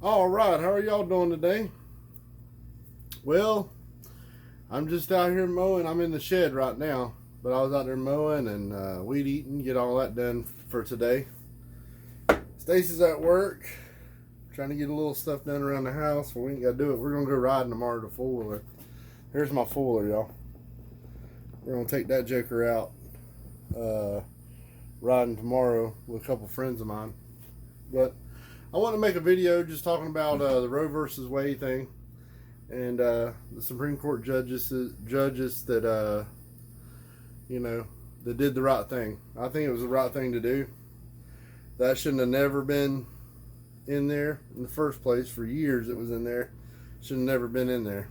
All right, how are y'all doing today? Well, I'm just out here mowing. I'm in the shed right now, but I was out there mowing and weed eating, get all that done for today. Stacy's at work, trying to get a little stuff done around the house. Well, we ain't got to do it. We're going to go riding tomorrow to four wheeler. Here's my four wheeler, y'all. We're going to take that joker out riding tomorrow with a couple friends of mine. But I want to make a video just talking about the Roe versus Wade thing and the Supreme Court judges that that did the right thing. I think it was the right thing to do. That shouldn't have never been in there in the first place. For years it was in there. Should have never been in there.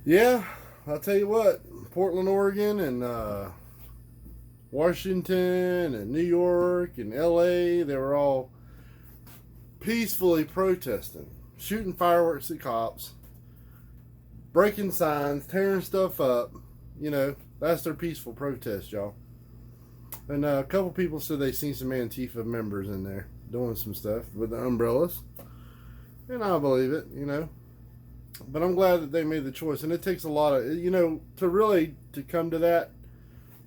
Yeah, I'll tell you what, Portland, Oregon, and Washington, and New York, and LA, they were all peacefully protesting, shooting fireworks at cops, breaking signs, tearing stuff up. That's their peaceful protest, y'all. And a couple people said they seen some Antifa members in there doing some stuff with the umbrellas. And I believe it, But I'm glad that they made the choice. And it takes a lot of, to come to that,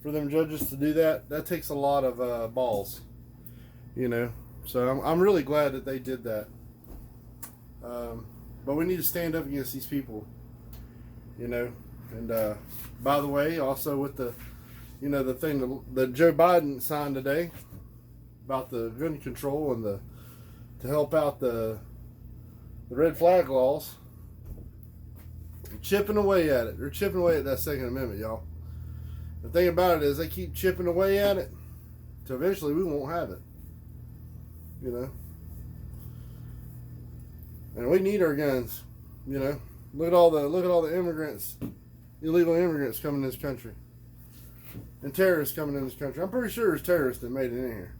for them judges to do that, that takes a lot of balls, So I'm really glad that they did that. But we need to stand up against these people, And by the way, also with the thing that Joe Biden signed today about the gun control and to help out the red flag laws, they're chipping away at it. They're chipping away at that Second Amendment, y'all. The thing about it is they keep chipping away at it, so eventually we won't have it. And we need our guns. Look at all the immigrants, illegal immigrants coming in this country, and terrorists coming in this country. I'm pretty sure there's terrorists that made it in here.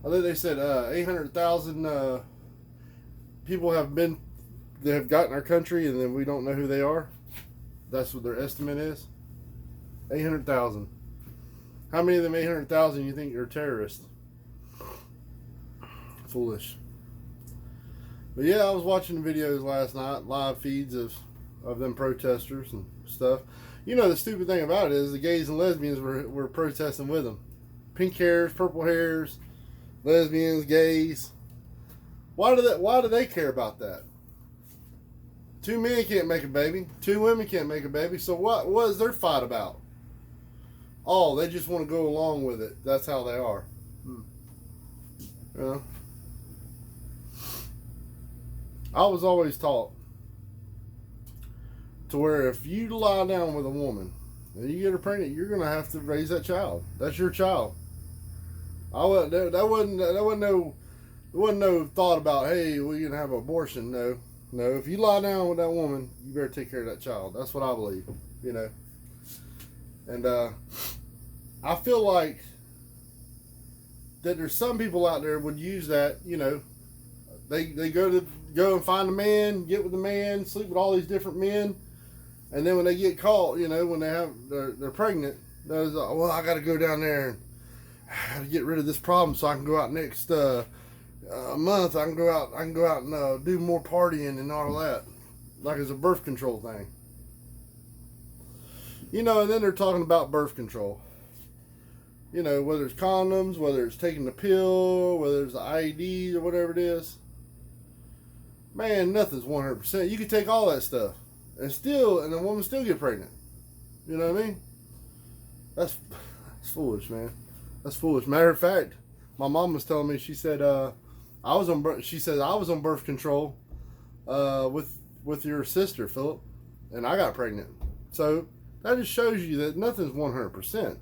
I think they said 800,000 people have gotten our country, and then we don't know who they are. That's what their estimate is. 800,000. How many of them 800,000 you think are terrorists? Foolish. But yeah, I was watching the videos last night, live feeds of them protesters and stuff. The stupid thing about it is the gays and lesbians were protesting with them. Pink hairs, purple hairs, lesbians, gays. Why do they care about that? Two men can't make a baby. Two women can't make a baby. So what is their fight about? Oh, they just want to go along with it. That's how they are. I was always taught to where if you lie down with a woman and you get her pregnant, you're gonna have to raise that child. That's your child. There wasn't no thought about, hey, we can have an abortion. No. If you lie down with that woman, you better take care of that child. That's what I believe. And I feel like that there's some people out there would use that. They go and find a man, get with a man, sleep with all these different men, and then when they get caught, when they're pregnant, they're like, well, I got to go down there and get rid of this problem so I can go out next month. I can go out and do more partying and all that, like it's a birth control thing. And then they're talking about birth control. Whether it's condoms, whether it's taking the pill, whether it's the IEDs or whatever it is. Man, nothing's 100%. You can take all that stuff and the woman still get pregnant. You know what I mean? That's foolish, man. That's foolish. Matter of fact, my mom was telling me, she said, I was on birth control with your sister, Philip, and I got pregnant. So that just shows you that nothing's 100%.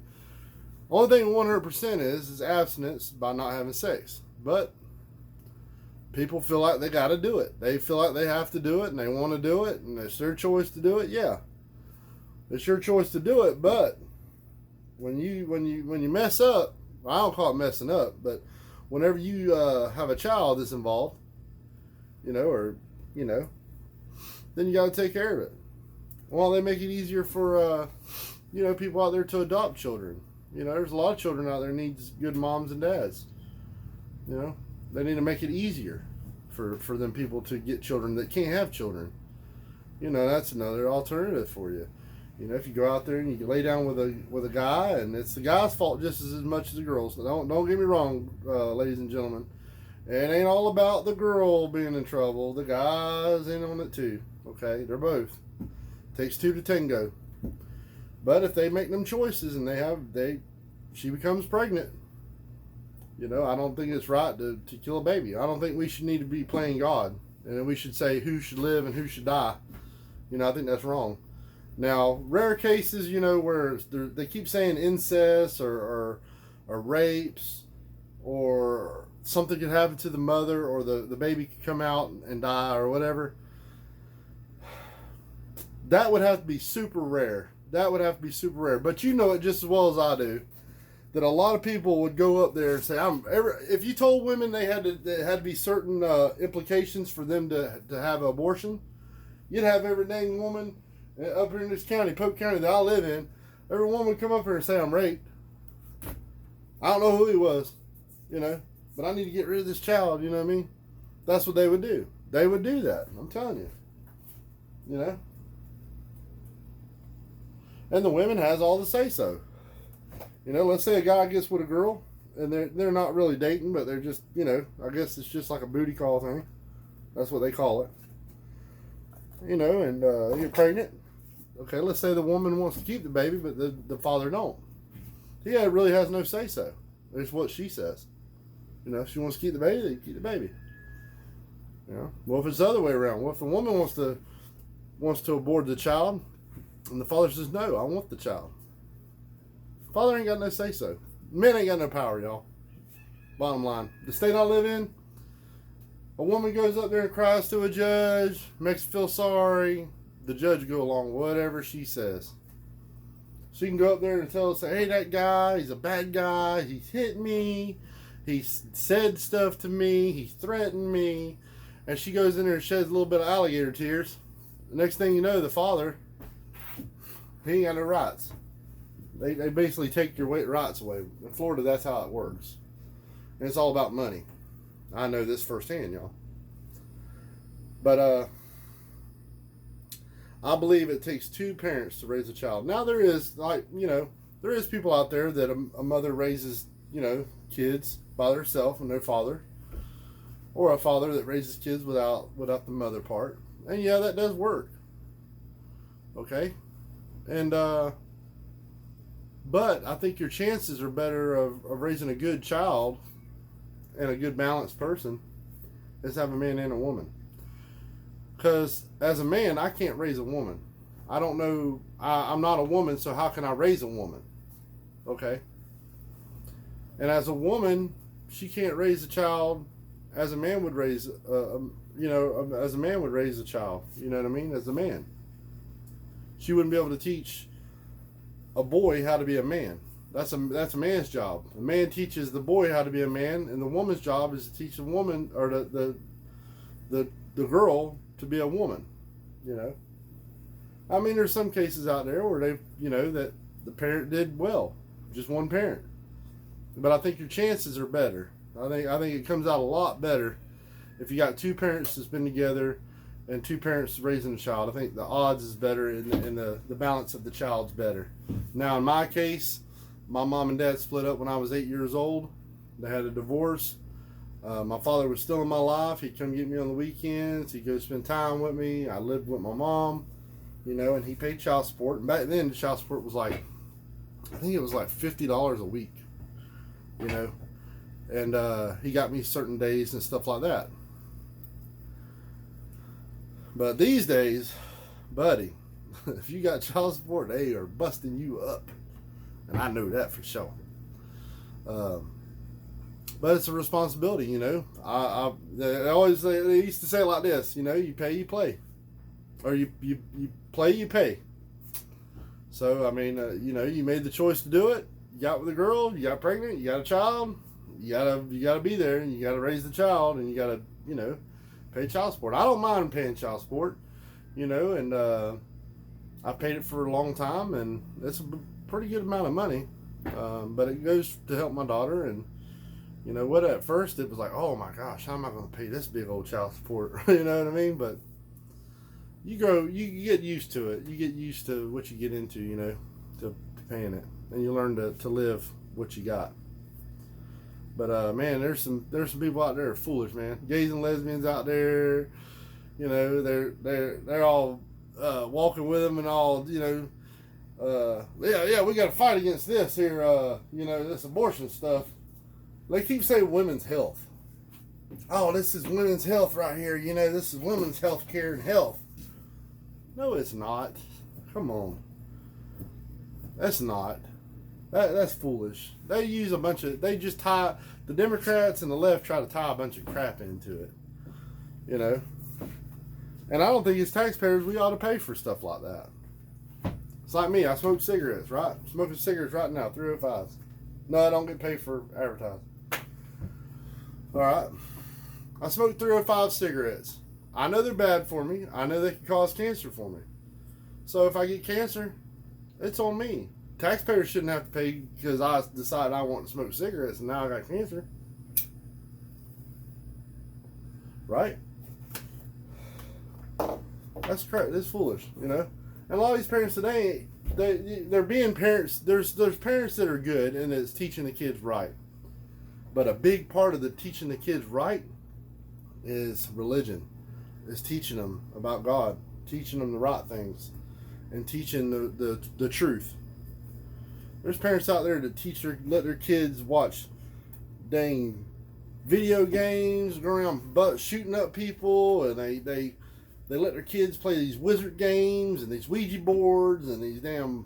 Only thing 100% is abstinence by not having sex. But people feel like they got to do it. They feel like they have to do it, and they want to do it, and it's their choice to do it. Yeah, it's your choice to do it. But when you mess up, I don't call it messing up, but whenever you have a child that's involved, then you got to take care of it. Well, they make it easier for people out there to adopt children. You know, there's a lot of children out there needs good moms and dads. You know, they need to make it easier for them people to get children that can't have children. You know, that's another alternative for you. You know, if you go out there and you lay down with a guy, and it's the guy's fault just as much as the girl's. Don't get me wrong, ladies and gentlemen. It ain't all about the girl being in trouble. The guy's in on it too. Okay, they're both. Takes two to tango. But if they make them choices and she becomes pregnant, you know, I don't think it's right to kill a baby. I don't think we should need to be playing God, and we should say who should live and who should die. You know, I think that's wrong. Now, rare cases, you know, where they keep saying incest or rapes, or something could happen to the mother, or the baby could come out and die or whatever. That would have to be super rare. But you know it just as well as I do, that a lot of people would go up there and say, if you told women there had to be certain implications for them to have an abortion, you'd have every dang woman up here in this county, Polk County that I live in, every woman would come up here and say I'm raped. I don't know who he was, you know, but I need to get rid of this child, you know what I mean? That's what they would do. They would do that, I'm telling you. You know? And the women has all the say-so. You know, let's say a guy gets with a girl, and they're not really dating, but they're just, you know, I guess it's just like a booty call thing. That's what they call it. You know, and they get pregnant. Okay, let's say the woman wants to keep the baby, but the father don't. He really has no say-so. It's what she says. You know, if she wants to keep the baby, they keep the baby. You know, well, if it's the other way around, well, if the woman wants to abort the child, and the father says, no, I want the child. Father ain't got no say-so. Men ain't got no power, y'all. Bottom line. The state I live in, a woman goes up there and cries to a judge, makes her feel sorry. The judge go along with whatever she says. She can go up there and tell us, hey, that guy, he's a bad guy. He's hit me. He said stuff to me. He threatened me. And she goes in there and sheds a little bit of alligator tears. The next thing you know, the father, he ain't got no rights. They basically take your rights away. In Florida, that's how it works. And it's all about money. I know this firsthand, y'all. But I believe it takes two parents to raise a child. Now there is, there is people out there that a mother raises, kids by herself and no father. Or a father that raises kids without the mother part. And yeah, that does work. Okay? And, but I think your chances are better of raising a good child and a good balanced person is have a man and a woman. Because as a man, I can't raise a woman. I don't know. I'm not a woman, so how can I raise a woman? Okay. And as a woman, she can't raise a child as a man would raise, as a man would raise a child. You know what I mean? As a man. She wouldn't be able to teach a boy how to be a man. That's a man's job. The man teaches the boy how to be a man, and the woman's job is to teach the woman or the girl to be a woman. I mean, there's some cases out there where they, that the parent did well, just one parent. But I think your chances are better. I think it comes out a lot better if you got two parents that's been together and two parents raising a child. I think the odds is better and the balance of the child's better. Now, in my case, my mom and dad split up when I was 8 years old. They had a divorce. My father was still in my life. He'd come get me on the weekends. He'd go spend time with me. I lived with my mom, and he paid child support. And back then, the child support was I think it was like $50 a week, And he got me certain days and stuff like that. But these days, buddy, if you got child support, they are busting you up. And I know that for sure. But it's a responsibility, they used to say it like this, you pay, you play. Or you play, you pay. So, I mean, you made the choice to do it. You got with a girl, you got pregnant, you got a child. You gotta be there, and you gotta raise the child, and you gotta, pay child support. I don't mind paying child support, and I paid it for a long time, and it's a pretty good amount of money. But it goes to help my daughter. And you know what? At first, it was like, oh my gosh, how am I going to pay this big old child support? You know what I mean? But you get used to it. You get used to what you get into, you know, to paying it, and you learn to live what you got. But man, there's some people out there that are foolish, man. Gays and lesbians out there, you know, they're all walking with them and all, you know. Yeah, we got to fight against this here, you know, this abortion stuff. They keep saying women's health. Oh, this is women's health right here. You know, this is women's health care and health. No, it's not. Come on. That's not. That's foolish. They use a bunch of, they just tie, the Democrats and the left try to tie a bunch of crap into it. You know. And I don't think as taxpayers we ought to pay for stuff like that. It's like me. I smoke cigarettes, right? I'm smoking cigarettes right now, 305s. No, I don't get paid for advertising. All right. I smoke 305 cigarettes. I know they're bad for me. I know they can cause cancer for me. So if I get cancer, it's on me. Taxpayers shouldn't have to pay because I decided I want to smoke cigarettes and now I got cancer. Right? That's correct. That's foolish, you know. And a lot of these parents today, they're being parents. There's parents that are good and it's teaching the kids right. But a big part of the teaching the kids right is religion. Is teaching them about God, teaching them the right things, and teaching the truth. There's parents out there that let their kids watch dang video games, go around shooting up people, and they let their kids play these wizard games and these Ouija boards and these damn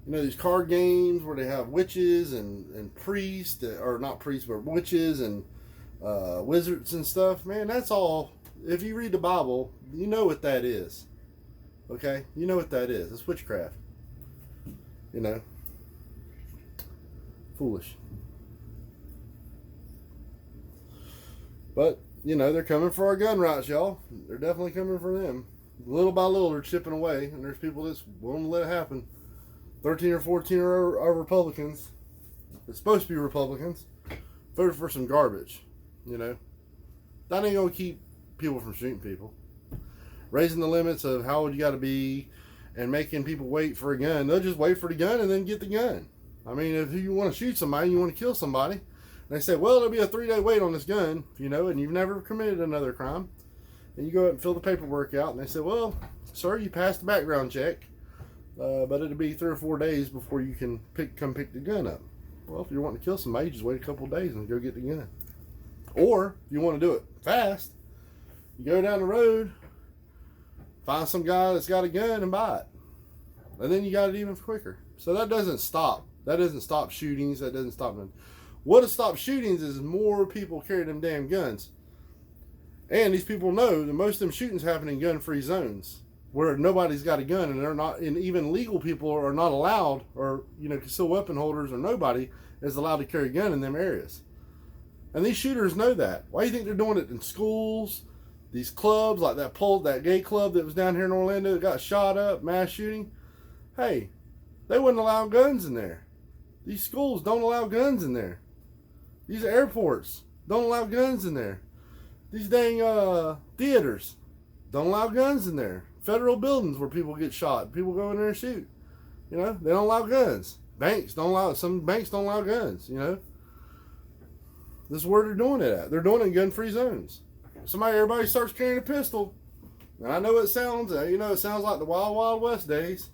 you know, these card games where they have witches and priests, or not priests, but witches and wizards and stuff. Man, that's all. If you read the Bible, you know what that is. Okay? You know what that is. It's witchcraft. You know? Foolish. But, you know, they're coming for our gun rights, y'all. They're definitely coming for them. Little by little, they're chipping away, and there's people that's willing to let it happen. 13 or 14 are Republicans. It's supposed to be Republicans. Voted for some garbage, you know. That ain't going to keep people from shooting people. Raising the limits of how old you got to be and making people wait for a gun. They'll just wait for the gun and then get the gun. I mean, if you want to shoot somebody, you want to kill somebody, and they say, well, there'll be a 3-day wait on this gun, you know, and you've never committed another crime. And you go out and fill the paperwork out, and they say, well, sir, you passed the background check. But it'll be 3 or 4 days before you can come pick the gun up. Well, if you're wanting to kill somebody, just wait a couple of days and go get the gun. Or, if you want to do it fast, you go down the road, find some guy that's got a gun and buy it. And then you got it even quicker. So that doesn't stop. That doesn't stop shootings. That doesn't stop them. What has stopped shootings is more people carry them damn guns. And these people know that most of them shootings happen in gun-free zones, where nobody's got a gun, and they're not, and even legal people are not allowed, or, you know, concealed weapon holders, or nobody is allowed to carry a gun in them areas. And these shooters know that. Why do you think they're doing it in schools, these clubs, like that gay club that was down here in Orlando that got shot up, mass shooting? Hey, they wouldn't allow guns in there. These schools don't allow guns in there. These airports don't allow guns in there. These dang theaters don't allow guns in there. Federal buildings where people get shot, people go in there and shoot. You know, they don't allow guns. Some banks don't allow guns, you know. This is where they're doing it at. They're doing it in gun-free zones. Everybody starts carrying a pistol. And I know it sounds like the Wild Wild West days.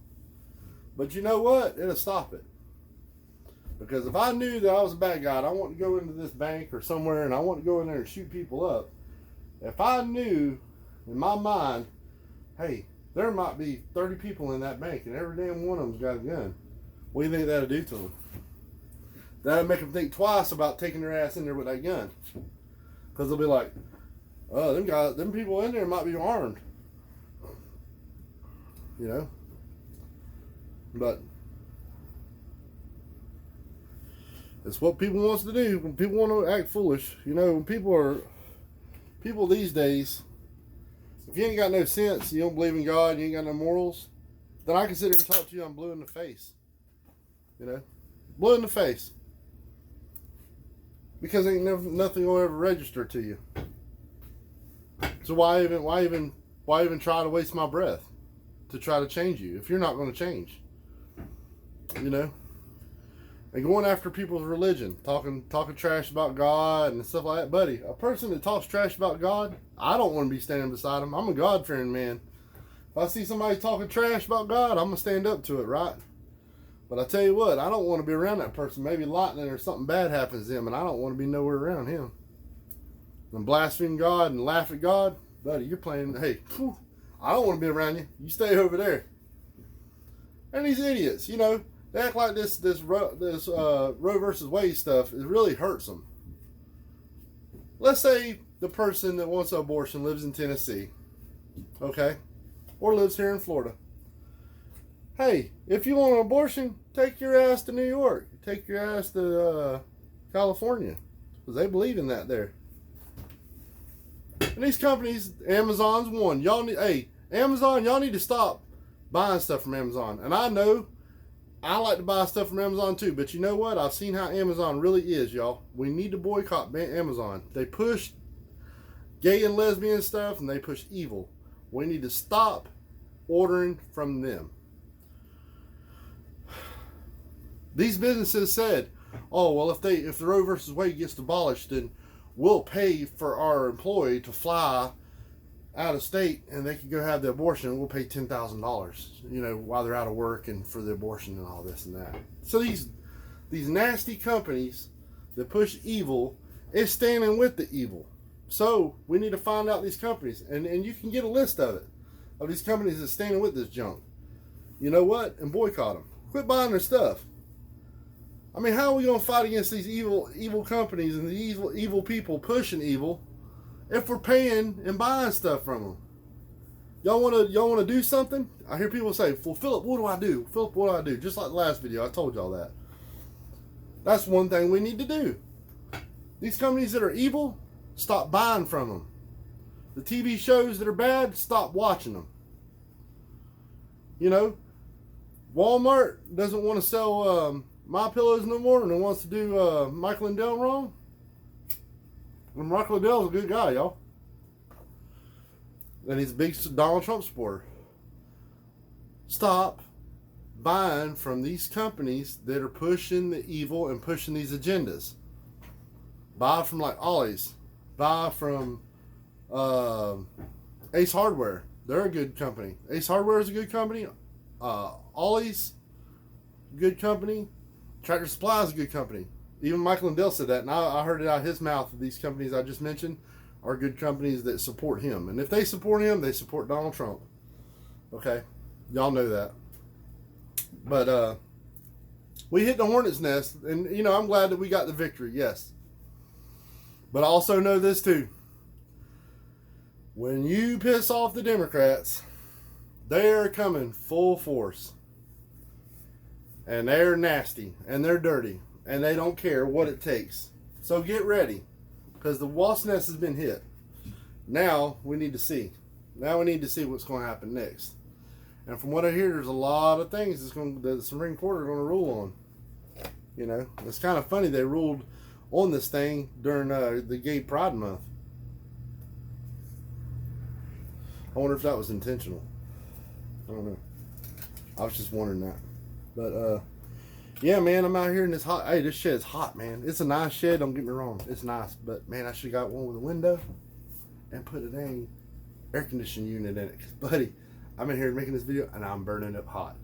But you know what? It'll stop it. Because if I knew that I was a bad guy and I want to go into this bank or somewhere and I want to go in there and shoot people up, if I knew in my mind, hey, there might be 30 people in that bank and every damn one of them's got a gun, what do you think that'll do to them? That'll make them think twice about taking their ass in there with that gun. Because they'll be like, oh, them people in there might be armed. You know? But it's what people wants to do. When people want to act foolish, you know, when people these days, if you ain't got no sense, you don't believe in God, you ain't got no morals, then I can sit here and talk to you. I'm blue in the face. You know, blue in the face. Because ain't nothing will ever register to you. So why even try to waste my breath to try to change you if you're not going to change? You know, and going after people's religion, talking trash about God and stuff like that, buddy. A person that talks trash about God, I don't want to be standing beside him. I'm a God-fearing man. If I see somebody talking trash about God, I'm gonna stand up to it, right? But I tell you what, I don't want to be around that person. Maybe lightning or something bad happens to him, and I don't want to be nowhere around him. And blaspheme God and laugh at God, buddy, you're playing. Hey, I don't want to be around you. You stay over there. And these idiots, you know, they act like this Roe versus Wade stuff. It really hurts them. Let's say the person that wants an abortion lives in Tennessee, okay, or lives here in Florida. Hey, if you want an abortion, take your ass to New York. Take your ass to California, because they believe in that there. And these companies, Amazon's one. Amazon, y'all need to stop buying stuff from Amazon. And I know I like to buy stuff from Amazon too, but you know what? I've seen how Amazon really is, y'all. We need to boycott Amazon. They push gay and lesbian stuff, and they push evil. We need to stop ordering from them. These businesses said, oh, well, if the Roe versus Wade gets abolished, then we'll pay for our employee to fly out of state and they can go have the abortion, and we'll pay $10,000, you know, while they're out of work and for the abortion and all this and that. So these nasty companies that push evil is standing with the evil. So we need to find out these companies, and you can get a list of these companies that's standing with this junk. You know what? And boycott them. Quit buying their stuff. I mean, how are we going to fight against these evil companies and the evil people pushing evil if we're paying and buying stuff from them? Y'all want to do something? I hear people say, well, Philip, what do I do? Philip, what do I do? Just like the last video, I told y'all that. That's one thing we need to do. These companies that are evil, stop buying from them. The TV shows that are bad, stop watching them. You know, Walmart doesn't want to sell My Pillows no more, and it wants to do Michael Lindell wrong. And Michael Lindell's a good guy, y'all. And he's a big Donald Trump supporter. Stop buying from these companies that are pushing the evil and pushing these agendas. Buy from like Ollie's. Buy from Ace Hardware. They're a good company. Ace Hardware is a good company. Ollie's, good company. Tractor Supply is a good company. Even Michael Lindell said that, and I heard it out of his mouth. These companies I just mentioned are good companies that support him. And if they support him, they support Donald Trump. Okay? Y'all know that. But we hit the hornet's nest, and, you know, I'm glad that we got the victory, yes. But I also know this, too. When you piss off the Democrats, they're coming full force. And they're nasty, and they're dirty, and they don't care what it takes. So get ready, because the wasp nest has been hit. Now we need to see. Now we need to see what's going to happen next. And from what I hear, there's a lot of things that the Supreme Court are going to rule on. You know, it's kind of funny they ruled on this thing during the Gay Pride Month. I wonder if that was intentional. I don't know. I was just wondering that. But, yeah, man, I'm out here in this hot. Hey, this shed's hot, man. It's a nice shed, don't get me wrong. It's nice. But, man, I should have got one with a window and put a dang air conditioning unit in it. 'Cause, buddy, I'm in here making this video, and I'm burning up hot.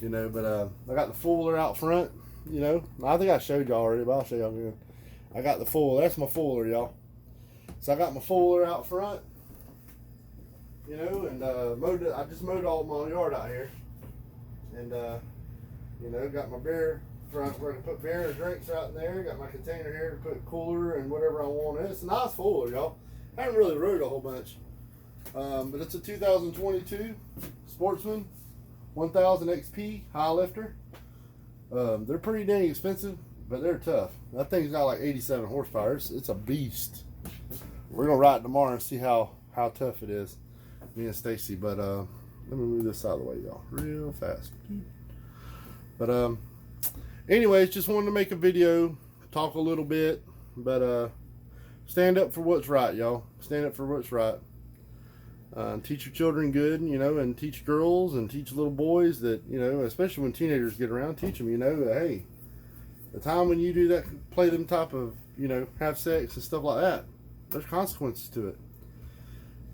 You know, but I got the fuller out front, you know. I think I showed y'all already, but I'll show y'all again. I got the fuller. That's my fuller, y'all. So I got my fuller out front, you know, and I just mowed all my yard out here. And, you know, got my beer front where I can put beer and drinks out in there. Got my container here to put cooler and whatever I want. And it's a nice fuller, y'all. I haven't really rode a whole bunch. But it's a 2022 Sportsman 1000 XP high lifter. They're pretty dang expensive, but they're tough. That thing's got like 87 horsepower. It's a beast. We're going to ride it tomorrow and see how tough it is, me and Stacy. But Let me move this out of the way, y'all, real fast. But anyways, just wanted to make a video, talk a little bit, but stand up for what's right, y'all. Stand up for what's right. Teach your children good, you know, and teach girls and teach little boys that, you know, especially when teenagers get around, teach them, you know, that, hey, the time when you do that, play them type of, you know, have sex and stuff like that, there's consequences to it.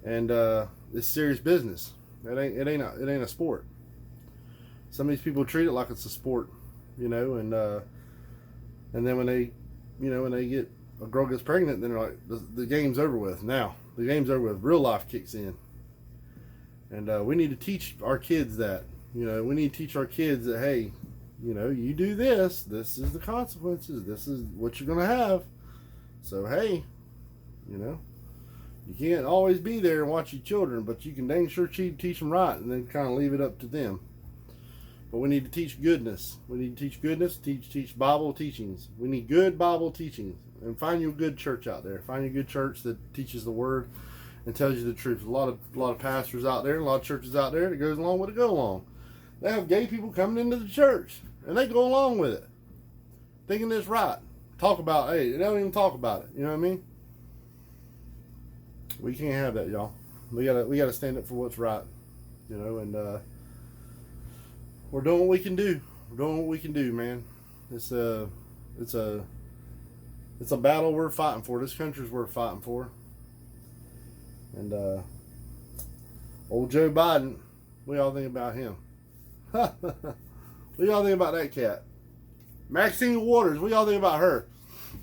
And it's serious business. It ain't a sport. Some of these people treat it like it's a sport, you know, and then when they, you know, when they get, a girl gets pregnant, then they're like, the game's over with. Now the game's over with. Real life kicks in, and we need to teach our kids that. You know, we need to teach our kids that, hey, you know, you do this, this is the consequences. This is what you're gonna have. So hey, you know, you can't always be there and watch your children, but you can dang sure teach them right, and then kind of leave it up to them. But we need to teach goodness. We need to teach goodness. Teach Bible teachings. We need good Bible teachings. And find you a good church out there. Find you a good church that teaches the word and tells you the truth. There's a lot of pastors out there, a lot of churches out there that goes along with it. Go along. They have gay people coming into the church, and they go along with it, thinking it's right. Talk about, hey, they don't even talk about it. You know what I mean? We can't have that, y'all. We gotta stand up for what's right. You know, and we're doing what we can do. We're doing what we can do, man. It's a battle we're fighting for. This country's worth fighting for. And old Joe Biden, what y'all think about him? What y'all think about that cat? Maxine Waters, what y'all think about her?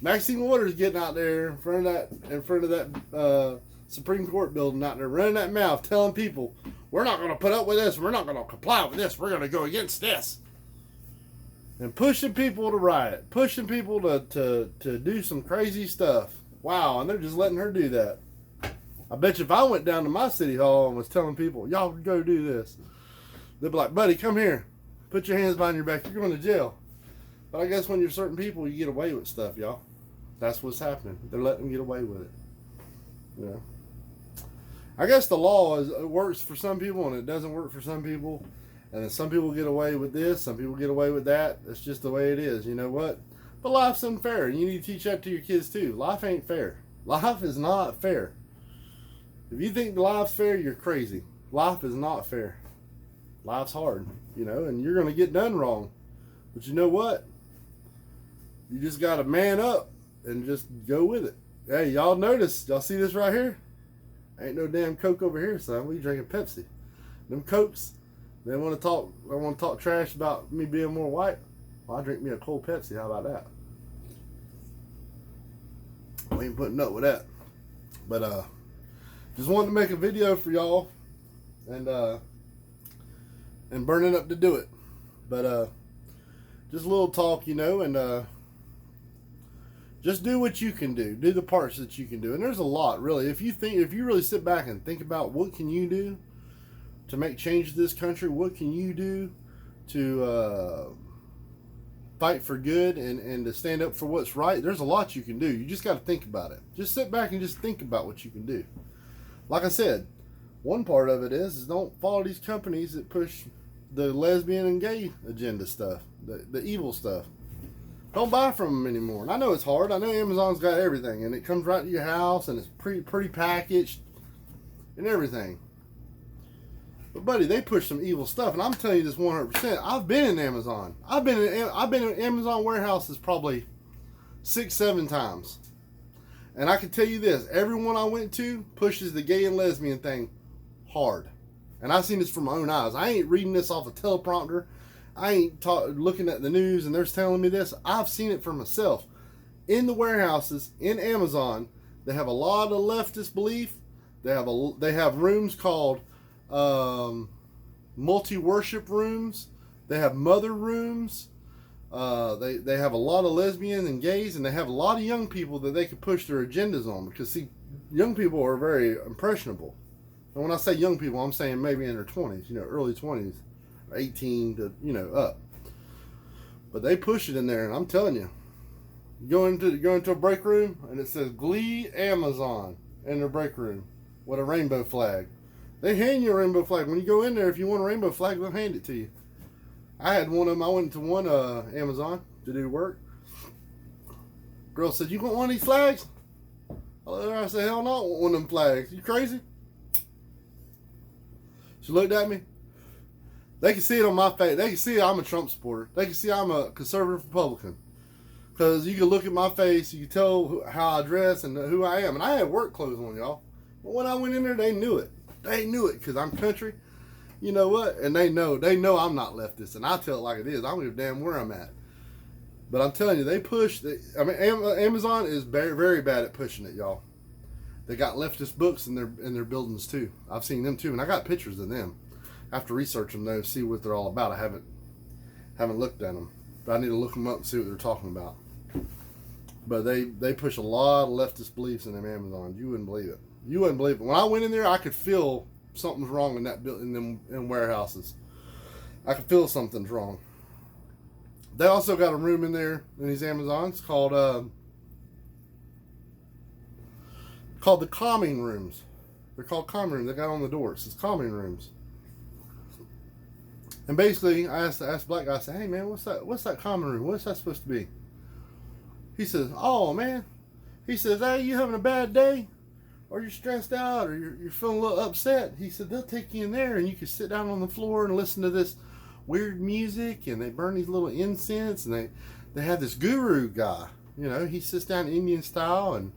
Maxine Waters getting out there in front of that Supreme Court building out there, running that mouth, telling people, we're not going to put up with this. We're not going to comply with this. We're going to go against this. And pushing people to riot, pushing people to do some crazy stuff. Wow, and they're just letting her do that. I bet you if I went down to my city hall and was telling people, y'all go do this, they'd be like, buddy, come here. Put your hands behind your back. You're going to jail. But I guess when you're certain people, you get away with stuff, y'all. That's what's happening. They're letting them get away with it. You know? I guess the law it works for some people and it doesn't work for some people. And then some people get away with this, some people get away with that. That's just the way it is. You know what? But life's unfair, and you need to teach that to your kids too. Life ain't fair. Life is not fair. If you think life's fair, you're crazy. Life is not fair. Life's hard, you know, and you're going to get done wrong. But you know what? You just got to man up and just go with it. Hey, y'all notice, y'all see this right here? Ain't no damn Coke over here, son. We drinking Pepsi. Them Cokes, they want to talk trash about me being more white. Well, I drink me a cold Pepsi. How about that? We ain't putting up with that. But just wanted to make a video for y'all, and burning up to do it. But just a little talk, you know, and just do what you can do. Do the parts that you can do. And there's a lot, really. If you really sit back and think about what can you do to make change to this country, what can you do to fight for good and to stand up for what's right, there's a lot you can do. You just got to think about it. Just sit back and just think about what you can do. Like I said, one part of it is don't follow these companies that push the lesbian and gay agenda stuff, the evil stuff. Don't buy from them anymore. And I know it's hard. I know Amazon's got everything, and it comes right to your house, and it's pretty packaged and everything. But buddy, they push some evil stuff, and I'm telling you this 100%. I've been in Amazon. I've been in Amazon warehouses probably 6-7 times, and I can tell you this: everyone I went to pushes the gay and lesbian thing hard, and I've seen this from my own eyes. I ain't reading this off a teleprompter. I ain't looking at the news and they're telling me this. I've seen it for myself. In the warehouses, in Amazon, they have a lot of leftist belief. They have rooms called multi-worship rooms. They have mother rooms. They have a lot of lesbians and gays, and they have a lot of young people that they can push their agendas on, because see, young people are very impressionable. And when I say young people, I'm saying maybe in their 20s, early 20s. 18 to up, but they push it in there, and I'm telling you, go into a break room and it says Glee Amazon in their break room with a rainbow flag. They hand you a rainbow flag. When you go in there, if you want a rainbow flag, they'll hand it to you. I had one of them. I went to one Amazon to do work. Girl said, "You want one of these flags?" I said, "Hell no, I want one of them flags. You crazy?" She looked at me. They can see it on my face. They can see I'm a Trump supporter. They can see I'm a conservative Republican. Because you can look at my face, you can tell how I dress and who I am. And I had work clothes on, y'all. But when I went in there, they knew it. They knew it because I'm country. You know what? And they know I'm not leftist. And I tell it like it is. I don't give a damn where I'm at. But I'm telling you, they push. Amazon is very, very bad at pushing it, y'all. They got leftist books in their buildings too. I've seen them too, and I got pictures of them. I have to research them though, see what they're all about. I haven't looked at them, but I need to look them up and see what they're talking about. But they push a lot of leftist beliefs in them Amazon. You wouldn't believe it. You wouldn't believe it. When I went in there, I could feel something's wrong in that building, in warehouses. I could feel something's wrong. They also got a room in there in these Amazons called the calming rooms. They're called calming rooms. They got on the doors. It's calming rooms. And basically, I asked the black guy, I said, "Hey man, what's that calming room? What's that supposed to be?" He says, "Oh man," he says, "Hey, you having a bad day, or you're stressed out, or you're feeling a little upset?" He said, "They'll take you in there, and you can sit down on the floor and listen to this weird music, and they burn these little incense, and they have this guru guy. You know, he sits down Indian style, and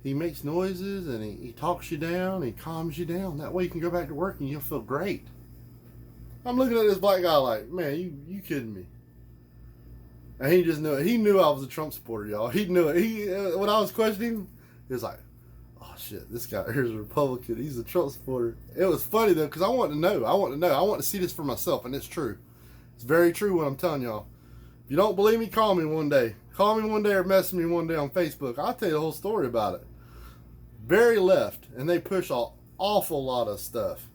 he makes noises, and he talks you down, he calms you down. That way you can go back to work, and you'll feel great." I'm looking at this black guy like, man, you kidding me? And he just knew it. He knew I was a Trump supporter, y'all. He knew it. When I was questioning him, he was like, "Oh shit, this guy here's a Republican. He's a Trump supporter." It was funny though, because I want to know. I want to see this for myself, and it's true. It's very true what I'm telling y'all. If you don't believe me, call me one day. Call me one day or message me one day on Facebook. I'll tell you the whole story about it. Very left, and they push an awful lot of stuff.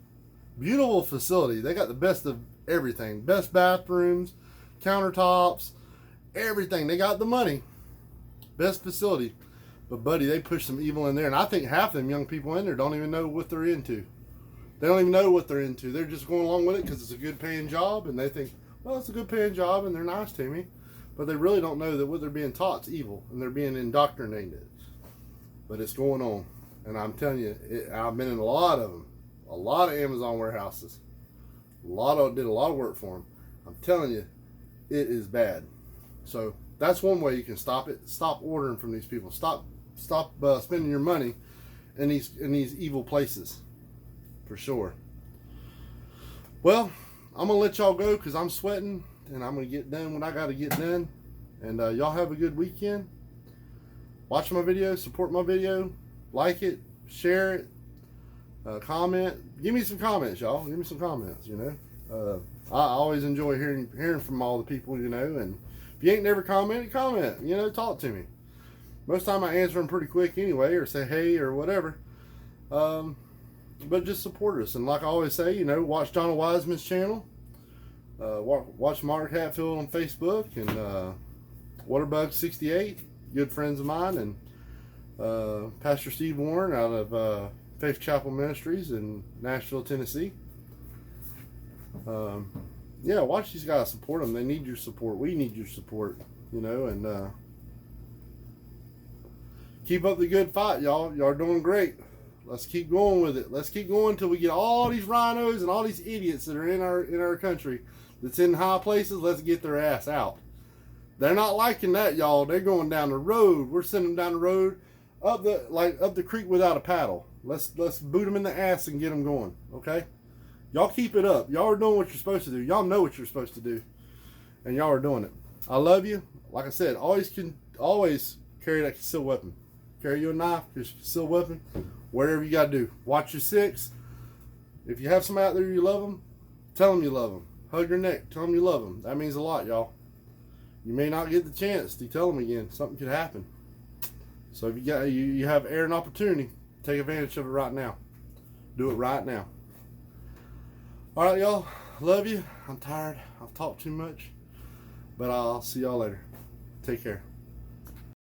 Beautiful facility. They got the best of everything. Best bathrooms, countertops, everything. They got the money. Best facility. But buddy, they push some evil in there. And I think half of them young people in there don't even know what they're into. They don't even know what they're into. They're just going along with it because it's a good paying job. And they think, well, it's a good paying job and they're nice to me. But they really don't know that what they're being taught is evil. And they're being indoctrinated. But it's going on. And I'm telling you, I've been in a lot of them. A lot of Amazon warehouses. Did a lot of work for them. I'm telling you, it is bad. So that's one way you can stop it. Stop ordering from these people. Stop spending your money in these evil places, for sure. Well, I'm gonna let y'all go because I'm sweating and I'm gonna get done what I gotta get done. And y'all have a good weekend. Watch my video, support my video, like it, share it. Comment. Give me some comments, y'all. Give me some comments, you know. I always enjoy hearing from all the people, you know. And if you ain't never commented, comment. You know, talk to me. Most of the time I answer them pretty quick anyway, or say hey or whatever. But just support us. And like I always say, you know, watch Donald Wiseman's channel. Watch Mark Hatfield on Facebook and Waterbug68, good friends of mine, and Pastor Steve Warren out of Faith Chapel Ministries in Nashville, Tennessee. Yeah, watch these guys, support them. They need your support. We need your support, you know, and keep up the good fight, y'all. Y'all are doing great. Let's keep going with it. Let's keep going until we get all these rhinos and all these idiots that are in our country that's in high places. Let's get their ass out. They're not liking that, y'all. They're going down the road. We're sending them down the road up the creek without a paddle. Let's boot them in the ass and get them going, okay? Y'all keep it up. Y'all are doing what you're supposed to do. Y'all know what you're supposed to do, and y'all are doing it. I love you. Like I said, always carry that concealed weapon. Carry your knife, your concealed weapon, wherever you gotta do. Watch your six. If you have somebody out there you love them, tell them you love them. Hug their neck. Tell them you love them. That means a lot, y'all. You may not get the chance to tell them again. Something could happen. So if you have air and opportunity, take advantage of it right now. Do it right now. All right, y'all. Love you. I'm tired. I've talked too much. But I'll see y'all later. Take care.